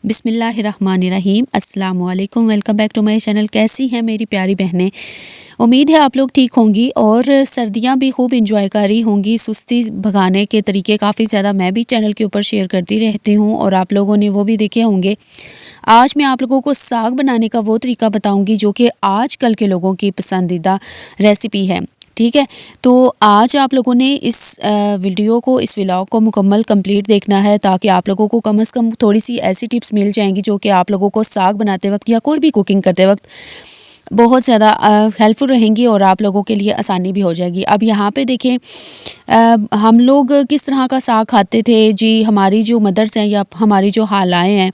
बिस्मिल्लाहिर्रहमानिर्रहीम अस्सलाम वालेकुम। Welcome back to my channel. कैसी हैं मेरी प्यारी बहनें? उम्मीद है आप लोग ठीक होंगी और सर्दियां भी खूब इंजॉय कर रही होंगी। सुस्ती भगाने के तरीके काफ़ी ज़्यादा मैं भी चैनल के ऊपर शेयर करती रहती हूं और आप लोगों ने वो भी देखे होंगे। आज मैं आप लोगों को साग बनाने का वो तरीका बताऊंगी जो कि आजकल के लोगों की पसंदीदा रेसिपी है। ठीक है, तो आज आप लोगों ने इस वीडियो को, इस व्लॉग को मुकम्मल कंप्लीट देखना है ताकि आप लोगों को कम से कम थोड़ी सी ऐसी टिप्स मिल जाएंगी जो कि आप लोगों को साग बनाते वक्त या कोई भी कुकिंग करते वक्त बहुत ज़्यादा हेल्पफुल रहेंगी और आप लोगों के लिए आसानी भी हो जाएगी। अब यहाँ पे देखें, हम लोग किस तरह का साग खाते थे जी। हमारी जो मदर्स हैं या हमारी जो हालाएँ हैं,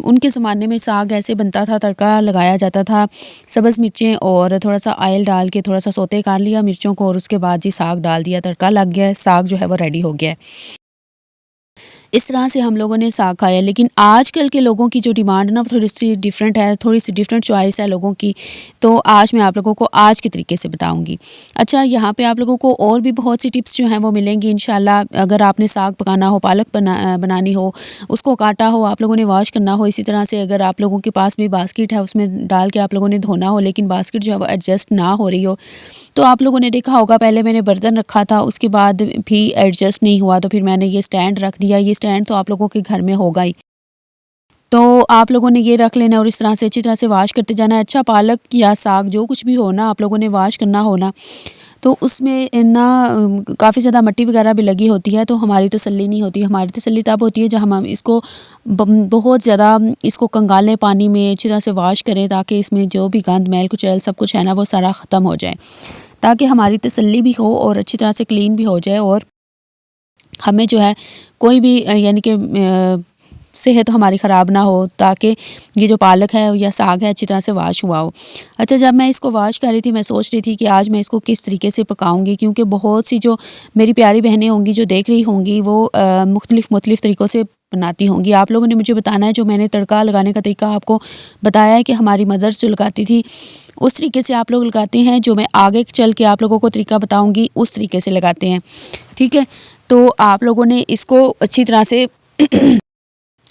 उनके ज़माने में साग ऐसे बनता था, तड़का लगाया जाता था, सब्ज़ मिर्चें और थोड़ा सा ऑयल डाल के थोड़ा सा सौते कर लिया मिर्चों को और उसके बाद जी साग डाल दिया, तड़का लग गया है, साग जो है वो रेडी हो गया है। इस तरह से हम लोगों ने साग खाया। लेकिन आजकल के लोगों की जो डिमांड है ना, वो थोड़ी सी डिफरेंट है, थोड़ी सी डिफरेंट चॉइस है लोगों की। तो आज मैं आप लोगों को आज के तरीके से बताऊंगी। अच्छा, यहाँ पे आप लोगों को और भी बहुत सी टिप्स जो हैं वो मिलेंगी इंशाल्लाह। अगर आपने साग पकाना हो, पालक बनानी हो, उसको काटा हो, आप लोगों ने वॉश करना हो, इसी तरह से अगर आप लोगों के पास भी बास्केट है उसमें डाल के आप लोगों ने धोना हो, लेकिन बास्केट जो है वो एडजस्ट ना हो रही हो, तो आप लोगों ने देखा होगा पहले मैंने बर्तन रखा था, उसके बाद भी एडजस्ट नहीं हुआ तो फिर मैंने ये स्टैंड रख दिया। ये स्टैंड तो आप लोगों के घर में होगा ही, तो आप लोगों ने ये रख लेना और इस तरह से अच्छी तरह से वॉश करते जाना है। अच्छा, पालक या साग जो कुछ भी हो ना, आप लोगों ने वॉश करना हो ना, तो उसमें ना काफ़ी ज़्यादा मिट्टी वगैरह भी लगी होती है, तो हमारी तसल्ली नहीं होती। हमारी तसल्ली तब होती है जब हम इसको बहुत ज़्यादा इसको कंगालें, पानी में अच्छी तरह से वॉश करें ताकि इसमें जो भी गंद मैल कुचैल सब कुछ है ना वो सारा ख़त्म हो जाए, ताकि हमारी तसल्ली भी हो और अच्छी तरह से क्लीन भी हो जाए और हमें जो है कोई भी यानी कि सेहत हमारी ख़राब ना हो, ताकि ये जो पालक है या साग है अच्छी तरह से वॉश हुआ हो। अच्छा, जब मैं इसको वॉश कर रही थी, मैं सोच रही थी कि आज मैं इसको किस तरीके से पकाऊंगी, क्योंकि बहुत सी जो मेरी प्यारी बहनें होंगी जो देख रही होंगी वो मुख्तलिफ़ तरीक़ों से बनाती होंगी। आप लोगों ने मुझे बताना है, जो मैंने तड़का लगाने का तरीका आपको बताया है कि हमारी मदर्स जो लगाती थी उस तरीके से आप लोग लगाते हैं, जो मैं आगे चल के आप लोगों को तरीका बताऊँगी उस तरीके से लगाते हैं। ठीक है, तो आप लोगों ने इसको अच्छी तरह से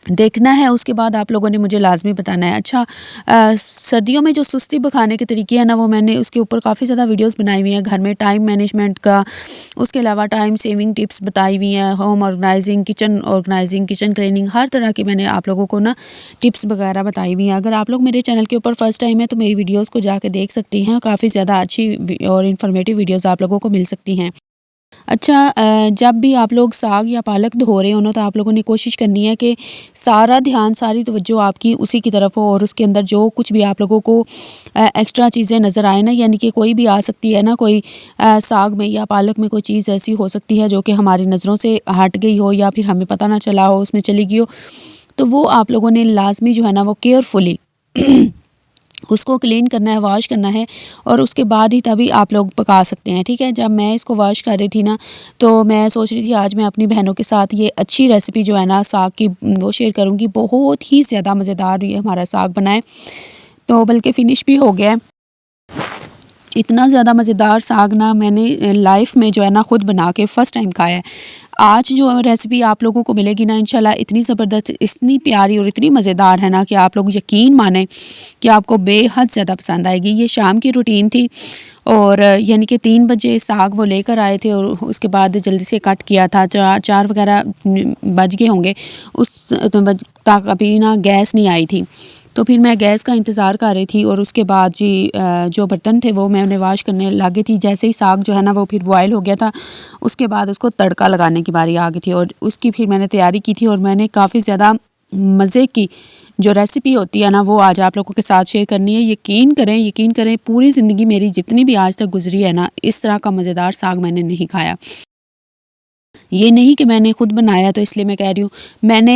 देखना है, उसके बाद आप लोगों ने मुझे लाज़मी बताना है। अच्छा, सर्दियों में जो सुस्ती भगाने के तरीके हैं ना, वो मैंने उसके ऊपर काफ़ी ज़्यादा वीडियोस बनाई हुई हैं, घर में टाइम मैनेजमेंट का, उसके अलावा टाइम सेविंग टिप्स बताई हुई हैं, होम ऑर्गेनाइजिंग, किचन क्लीनिंग, हर तरह की मैंने आप लोगों को ना टिप्स वगैरह बताई हुई हैं। अगर आप लोग मेरे चैनल के ऊपर फर्स्ट टाइम है तो मेरी वीडियोज़ को जाकर देख सकती हैं, काफ़ी ज़्यादा अच्छी और इन्फॉर्मेटिव वीडियोज़ आप लोगों को मिल सकती हैं। अच्छा, जब भी आप लोग साग या पालक धो रहे हो ना, तो आप लोगों ने कोशिश करनी है कि सारा ध्यान, सारी तवज्जो आपकी उसी की तरफ हो और उसके अंदर जो कुछ भी आप लोगों को एक्स्ट्रा चीज़ें नज़र आए ना, यानी कि कोई भी आ सकती है ना, कोई साग में या पालक में कोई चीज़ ऐसी हो सकती है जो कि हमारी नज़रों से हट गई हो या फिर हमें पता ना चला हो, उसमें चली गई हो, तो वो आप लोगों ने लाजमी जो है ना वो केयरफुली उसको क्लीन करना है, वॉश करना है और उसके बाद ही तभी आप लोग पका सकते हैं। ठीक है, जब मैं इसको वॉश कर रही थी ना, तो मैं सोच रही थी आज मैं अपनी बहनों के साथ ये अच्छी रेसिपी जो है ना साग की वो शेयर करूँगी। बहुत ही ज़्यादा मज़ेदार ये हमारा साग बना है, तो बल्कि फ़िनिश भी हो गया है। इतना ज़्यादा मज़ेदार साग ना मैंने लाइफ में जो है ना ख़ुद बना के फ़र्स्ट टाइम खाया है। आज जो रेसिपी आप लोगों को मिलेगी ना, इंशाल्लाह इतनी ज़बरदस्त, इतनी प्यारी और इतनी मज़ेदार है ना कि आप लोग यकीन माने कि आपको बेहद ज़्यादा पसंद आएगी। ये शाम की रूटीन थी और यानी कि 3 बजे साग वो लेकर आए थे और उसके बाद जल्दी से कट किया था। 4 वगैरह बज गए होंगे उस तक, अभी ना गैस नहीं आई थी, तो फिर मैं गैस का इंतज़ार कर रही थी और उसके बाद जी जो बर्तन थे वो मैंने वॉश करने लगी थी। जैसे ही साग जो है ना वो फिर बॉयल हो गया था, उसके बाद उसको तड़का लगाने की बारी आ गई थी और उसकी फिर मैंने तैयारी की थी और मैंने काफ़ी ज़्यादा मज़े की जो रेसिपी होती है ना वो आज आप लोगों के साथ शेयर करनी है। यकीन करें पूरी ज़िंदगी मेरी जितनी भी आज तक गुजरी है ना, इस तरह का मज़ेदार साग मैंने नहीं खाया। ये नहीं कि मैंने खुद बनाया तो इसलिए मैं कह रही हूँ। मैंने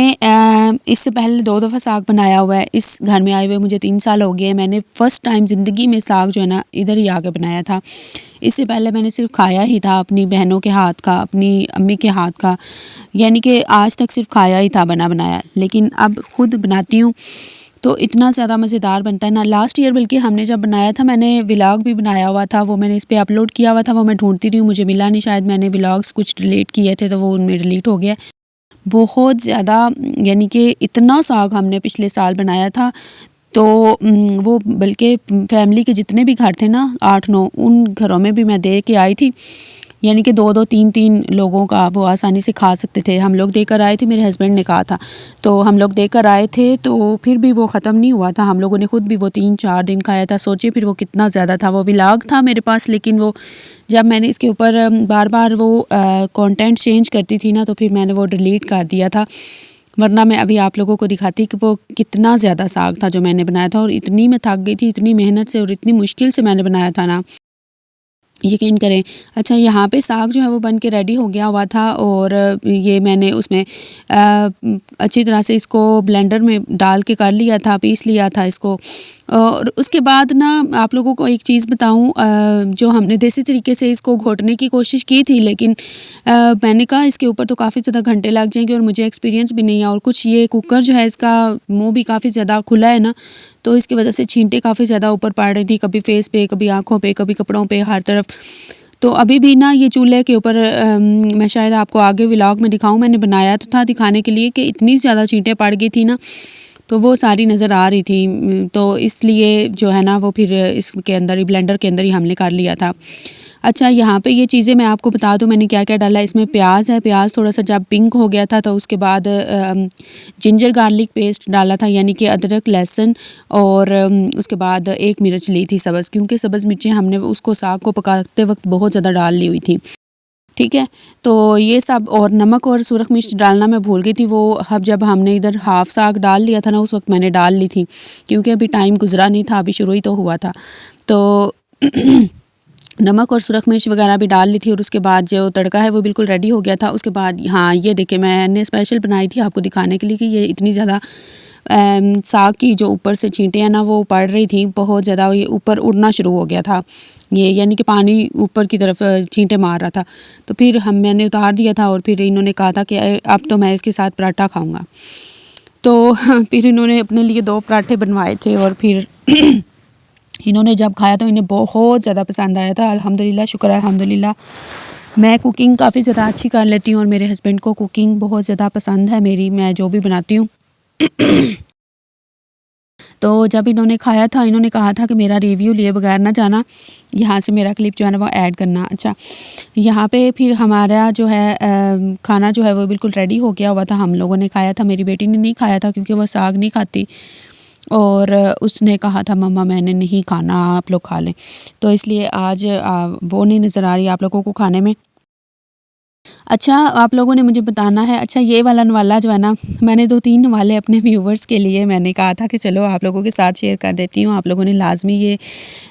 इससे पहले 2 दफ़ा साग बनाया हुआ है। इस घर में आए हुए मुझे 3 साल हो गए हैं। मैंने फ़र्स्ट टाइम ज़िंदगी में साग जो है ना इधर ही आके बनाया था। इससे पहले मैंने सिर्फ़ खाया ही था अपनी बहनों के हाथ का, अपनी अम्मी के हाथ का, यानी कि आज तक सिर्फ़ खाया ही था बना बनाया। लेकिन अब खुद बनाती हूँ तो इतना ज़्यादा मज़ेदार बनता है ना। लास्ट ईयर बल्कि हमने जब बनाया था, मैंने व्लॉग भी बनाया हुआ था, वो मैंने इस पे अपलोड किया हुआ था, वो मैं ढूँढती रही हूँ, मुझे मिला नहीं। शायद मैंने व्लॉग्स कुछ डिलीट किए थे तो वो उनमें डिलीट हो गया। बहुत ज़्यादा, यानी कि इतना साग हमने पिछले साल बनाया था। तो वो बल्कि फैमिली के जितने भी घर थे ना 8-9, उन घरों में भी मैं दे के आई थी। यानी कि 2-2 3-3 लोगों का वो आसानी से खा सकते थे। हम लोग देकर आए थे, मेरे हस्बैंड ने कहा था, तो हम लोग देकर आए थे। तो फिर भी वो ख़त्म नहीं हुआ था, हम लोगों ने खुद भी वो 3-4 दिन खाया था। सोचिए फिर वो कितना ज़्यादा था। वो व्लॉग था मेरे पास, लेकिन वो जब मैंने इसके ऊपर बार बार वो कंटेंट चेंज करती थी ना, तो फिर मैंने वो डिलीट कर दिया था। वरना मैं अभी आप लोगों को दिखाती कि वो कितना ज़्यादा साग था जो मैंने बनाया था। और इतनी मैं थक गई थी, इतनी मेहनत से और इतनी मुश्किल से मैंने बनाया था ना, यकीन करें। अच्छा, यहाँ पे साग जो है वो बन के रेडी हो गया हुआ था। और ये मैंने उसमें अच्छी तरह से इसको ब्लेंडर में डाल के कर लिया था, पीस लिया था इसको। और उसके बाद ना आप लोगों को एक चीज़ बताऊँ, जो हमने देसी तरीके से इसको घोटने की कोशिश की थी, लेकिन मैंने कहा इसके ऊपर तो काफ़ी ज़्यादा घंटे लग जाएंगे और मुझे एक्सपीरियंस भी नहीं है। और कुछ ये कुकर जो है इसका मुँह भी काफ़ी ज़्यादा खुला है ना, तो इसकी वजह से छींटे काफ़ी ज़्यादा ऊपर पड़ रही थी, कभी फेस पे, कभी आँखों पे, कभी कपड़ों पे, हर तरफ। तो अभी भी ना ये चूल्हे के ऊपर मैं शायद आपको आगे व्लॉग में दिखाऊँ, मैंने बनाया तो था दिखाने के लिए कि इतनी ज़्यादा छींटें पड़ गई थी ना, तो वो सारी नज़र आ रही थी। तो इसलिए जो है ना वो फिर इसके अंदर ही, ब्लेंडर के अंदर ही हमने कर लिया था। अच्छा, यहाँ पे ये चीज़ें मैं आपको बता दूँ मैंने क्या-क्या डाला है। इसमें प्याज़ है, प्याज़ थोड़ा-सा जब पिंक हो गया था तो उसके बाद जिंजर गार्लिक पेस्ट डाला था, यानी कि अदरक, लहसुन। और उसके बाद 1 मिर्च ली थी सब्ज़, क्योंकि सब्ज़ मिर्चें हमने उसको साग को पकाते वक्त बहुत ज़्यादा डाल ली हुई थी। ठीक है, तो ये सब, और नमक और सुरख मिर्च डालना मैं भूल गई थी। वो अब जब हमने इधर हाफ़ साग डाल लिया था ना, उस वक्त मैंने डाल ली थी, क्योंकि अभी टाइम गुज़रा नहीं था, अभी शुरू ही तो हुआ था। तो नमक और सुरख मिर्च वगैरह भी डाल ली थी। और उसके बाद जो तड़का है वो बिल्कुल रेडी हो गया था। उसके बाद हाँ, ये देखिए मैंने स्पेशल बनाई थी आपको दिखाने के लिए कि ये इतनी ज़्यादा साग की जो ऊपर से छींटें हैं ना वो पड़ रही थी बहुत ज़्यादा, ये ऊपर उड़ना शुरू हो गया था, ये यानी कि पानी ऊपर की तरफ छींटे मार रहा था। तो फिर मैंने उतार दिया था। और फिर इन्होंने कहा था कि अब तो मैं इसके साथ पराठा खाऊँगा। तो फिर इन्होंने अपने लिए 2 पराठे बनवाए थे। और फिर इन्होंने जब खाया तो इन्हें बहुत ज़्यादा पसंद आया था। अल्हम्दुलिल्लाह, शुक्र है अल्हम्दुलिल्लाह। मैं कुकिंग काफ़ी ज़्यादा अच्छी कर लेती हूँ और मेरे हस्बैंड को कुकिंग बहुत ज़्यादा पसंद है मेरी, मैं जो भी बनाती हूँ। तो जब इन्होंने खाया था, इन्होंने कहा था कि मेरा रिव्यू लिए बगैर ना जाना, यहाँ से मेरा क्लिप जो है ना वो ऐड करना। अच्छा, यहाँ पे फिर हमारा जो है खाना जो है वो बिल्कुल रेडी हो गया हुआ था। हम लोगों ने खाया था, मेरी बेटी ने नहीं खाया था क्योंकि वो साग नहीं खाती। और उसने कहा था मम्मा मैंने नहीं खाना, आप लोग खा लें। तो इसलिए आज वो नहीं नज़र आ रही आप लोगों को खाने में। अच्छा, आप लोगों ने मुझे बताना है। अच्छा, ये वाला नवाला जो है ना, मैंने 2-3 नवाले अपने व्यूवर्स के लिए मैंने कहा था कि चलो आप लोगों के साथ शेयर कर देती हूँ। आप लोगों ने लाज़मी ये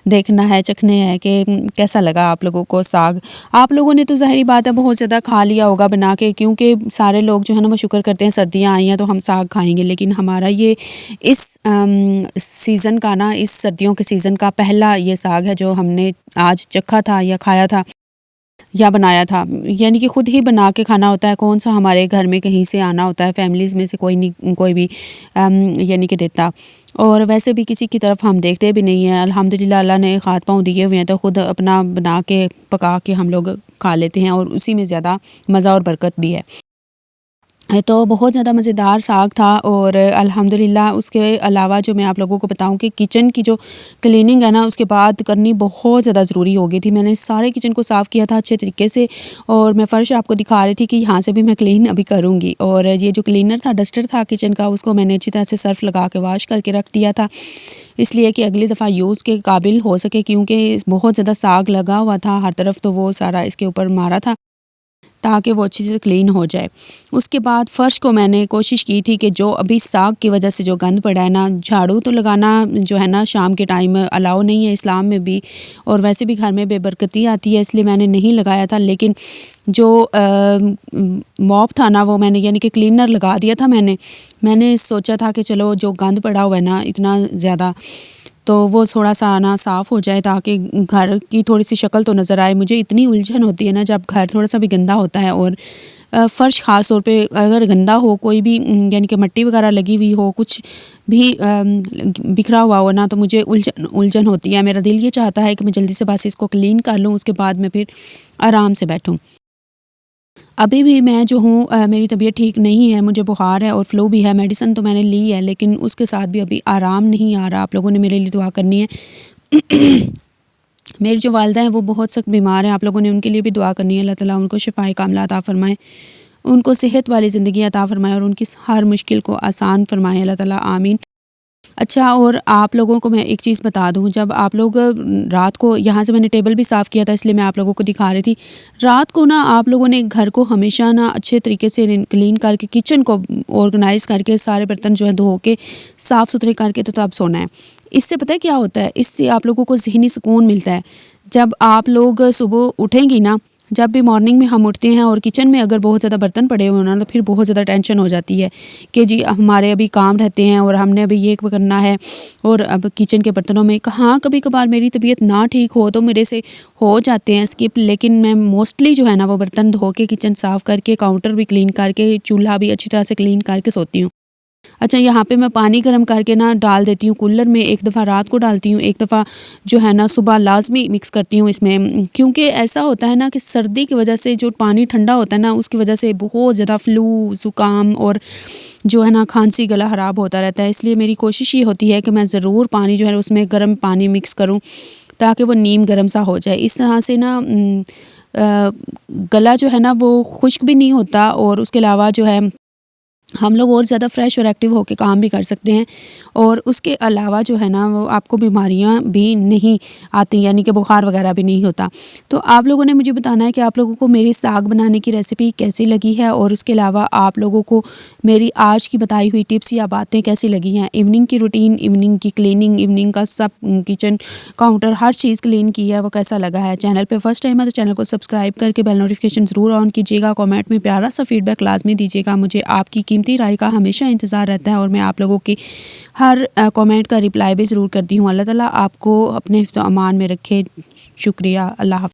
देखना है, चखने हैं कि कैसा लगा आप लोगों को साग। आप लोगों ने तो ज़ाहिर बात है बहुत ज़्यादा खा लिया होगा बना के, क्योंकि सारे लोग जो है ना वो शुक्र करते हैं सर्दियाँ आई हैं तो हम साग खाएँगे। लेकिन हमारा ये इस सीज़न का ना, इस सर्दियों के सीज़न का पहला ये साग है जो हमने आज चखा था या खाया था या बनाया था। यानी कि खुद ही बना के खाना होता है, कौन-सा हमारे घर में कहीं से आना होता है, फैमिलीज़ में से कोई नहीं, कोई भी यानी कि देता। और वैसे भी किसी की तरफ हम देखते भी नहीं हैं। अल्हम्दुलिल्लाह अल्लाह ने हाथ पाँव दिए हुए हैं तो खुद अपना बना के, पका के हम लोग खा लेते हैं और उसी में ज़्यादा मज़ा और बरकत भी है। तो बहुत ज़्यादा मज़ेदार साग था। और अल्हम्दुलिल्लाह उसके अलावा जो मैं आप लोगों को बताऊं कि किचन की जो क्लीनिंग है ना, उसके बाद करनी बहुत ज़्यादा ज़रूरी हो गई थी। मैंने सारे किचन को साफ़ किया था अच्छे तरीके से। और मैं फ़र्श आपको दिखा रही थी कि यहाँ से भी मैं क्लीन अभी करूँगी। और ये जो क्लीनर था, डस्टर था किचन का, उसको मैंने अच्छी तरह से सर्फ़ लगा के वाश करके रख दिया था, इसलिए कि अगली दफ़ा यूज़ के काबिल हो सके, क्योंकि बहुत ज़्यादा साग लगा हुआ था हर तरफ, तो वो सारा इसके ऊपर मारा था ताकि वो अच्छी से क्लीन हो जाए। उसके बाद फ़र्श को मैंने कोशिश की थी कि जो अभी साग की वजह से जो गंद पड़ा है ना, झाड़ू तो लगाना जो है ना शाम के टाइम अलाउ नहीं है इस्लाम में भी, और वैसे भी घर में बेबरकती आती है, इसलिए मैंने नहीं लगाया था। लेकिन जो मॉप था ना वो मैंने, यानी कि क्लीनर लगा दिया था मैंने सोचा था कि चलो जो गंद पड़ा हुआ है ना इतना ज़्यादा, तो वो थोड़ा-सा ना साफ़ हो जाए ताकि घर की थोड़ी-सी शक्ल तो नज़र आए। मुझे इतनी उलझन होती है ना जब घर थोड़ा-सा भी गंदा होता है, और फ़र्श ख़ास तौर पे अगर गंदा हो, कोई भी यानी कि मिट्टी वगैरह लगी हुई हो, कुछ भी बिखरा हुआ हो ना, तो मुझे उलझन उलझन होती है। मेरा दिल ये चाहता है कि मैं जल्दी से बस इसको क्लीन कर लूँ, उसके बाद मैं फिर आराम से बैठूँ। अभी भी मैं जो हूँ मेरी तबीयत ठीक नहीं है, मुझे बुखार है और फ्लू भी है, मेडिसिन तो मैंने ली है लेकिन उसके साथ भी अभी आराम नहीं आ रहा। आप लोगों ने मेरे लिए दुआ करनी है। मेरी जो वालिदा हैं वो बहुत सख्त बीमार हैं, आप लोगों ने उनके लिए भी दुआ करनी है। अल्लाह ताला उनको शिफ़ाए कामिला अता फ़रमाए, उनको सेहत वाली ज़िंदगी अता फ़रमाए और उनकी हर मुश्किल को आसान फ़रमाए अल्लाह ताला, आमीन। अच्छा, और आप लोगों को मैं एक चीज़ बता दूँ, जब आप लोग रात को, यहाँ से मैंने टेबल भी साफ़ किया था इसलिए मैं आप लोगों को दिखा रही थी। रात को ना आप लोगों ने घर को हमेशा ना अच्छे तरीके से क्लीन करके, किचन को ऑर्गेनाइज़ करके, सारे बर्तन जो है धो के साफ़ सुथरे करके तो तब सोना है। इससे पता है क्या होता है, इससे आप लोगों को ज़हनी सुकून मिलता है। जब आप लोग सुबह उठेंगी ना, जब भी मॉर्निंग में हम उठते हैं और किचन में अगर बहुत ज़्यादा बर्तन पड़े हुए ना, तो फिर बहुत ज़्यादा टेंशन हो जाती है कि जी हमारे अभी काम रहते हैं और हमने अभी ये करना है और अब किचन के बर्तनों में कहाँ, कभी कभार मेरी तबीयत ना ठीक हो तो मेरे से हो जाते हैं स्किप, लेकिन मैं मोस्टली जो है ना वो बर्तन धो के, किचन साफ़ करके, काउंटर भी क्लीन करके, चूल्हा भी अच्छी तरह से क्लीन करके सोती हूँ। अच्छा, यहाँ पे मैं पानी गर्म करके ना डाल देती हूँ कूलर में, एक दफ़ा रात को डालती हूँ, एक दफ़ा जो है ना सुबह लाज़मी मिक्स करती हूँ इसमें। क्योंकि ऐसा होता है ना कि सर्दी की वजह से जो पानी ठंडा होता है ना, उसकी वजह से बहुत ज़्यादा फ्लू, ज़ुकाम और जो है ना खांसी, गला ख़राब होता रहता है। इसलिए मेरी कोशिश ये होती है कि मैं ज़रूर पानी जो है उसमें गर्म पानी मिक्स करूँ ताकि वो नीम गर्म सा हो जाए। इस तरह से ना गला जो है ना वो खुश्क भी नहीं होता और उसके अलावा जो है हम लोग और ज़्यादा फ्रेश और एक्टिव होकर काम भी कर सकते हैं। और उसके अलावा जो है ना वो आपको बीमारियां भी नहीं आती, यानी कि बुखार वगैरह भी नहीं होता। तो आप लोगों ने मुझे बताना है कि आप लोगों को मेरी साग बनाने की रेसिपी कैसी लगी है और उसके अलावा आप लोगों को मेरी आज की बताई हुई टिप्स या बातें कैसी लगी हैं। इवनिंग की रूटीन, इवनिंग की क्लीनिंग, इवनिंग का सब किचन काउंटर हर चीज़ क्लीन की है, वो कैसा लगा है। चैनल पर फर्स्ट टाइम है तो चैनल को सब्सक्राइब करके बेल नोटिफिकेशन ज़रूर ऑन कीजिएगा। कॉमेंट में प्यारा सा फीडबैक लाजमी दीजिएगा, मुझे आपकी कीमती राय का हमेशा इंतज़ार रहता है और मैं आप लोगों की हर कमेंट का रिप्लाई भी ज़रूर करती हूँ। अल्लाह ताला आपको अपने हिफ्ज़-ओ-अमान में रखे। शुक्रिया। अल्लाह हाफ़िज़।